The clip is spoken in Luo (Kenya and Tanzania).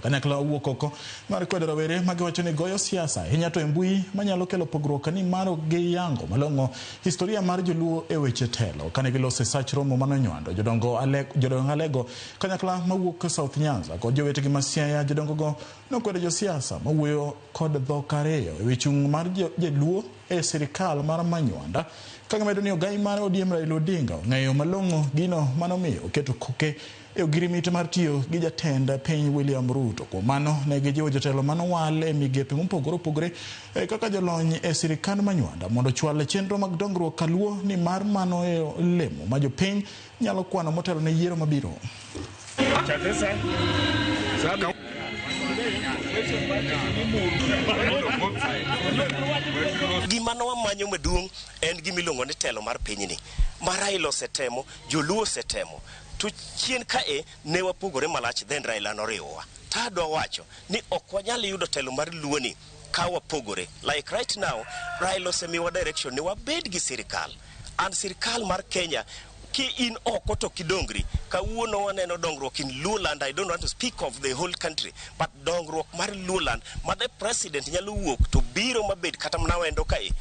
Kanyakla wuok oko mar kwedo rowere magiwacho ni goyo siasa hinya to mbui manyalo kelo pogruok ni maro gi yango malongo historia mar joluo e weche telo kane gilose sach romo manonywando Jodongo Alego kanyakla mawuok South Nyanza kod jowetegi masiaya Jodongo go nokwedo josiasa mawuoyo kod dhok ariyo e wichung' mar joluo e sirikal mar manywanda kagimedo ni ogai mar ODM Raila Odinga ng'eyo malongo gino manomiyo oketo koke e ogirimiti mar tiyo gi jatend piny William Ruto. Kuom mano ne gijiwo jotelo manowal e migepe mopogore opogore kaka jolony e sirikal manywanda mondo chwal chenro mag dongruok kaluo ni mar mano e lemo ma jopiny nyalo kwano motelo ne yiero mabiro. Gimano wamanyo maduong' en gimilongo ni telo mar pinyni. Raila osetemo, joluo osetemo. To chien kae ne wapogore malach then Raila noriwowa. Tadwa wacho ni ok wanyal yudo telo mar luoni ka wapogore. Like right now, Raila osemiwa direction ni wabed gi sirikal. And sirikal mar Kenya ki in oko to kidongri kawuono waneno dongruok in Luoland. I don't want to speak of the whole country, but dongruok mar Luoland ma the president nyalo wuok to biro mabed kata mna wendo kae.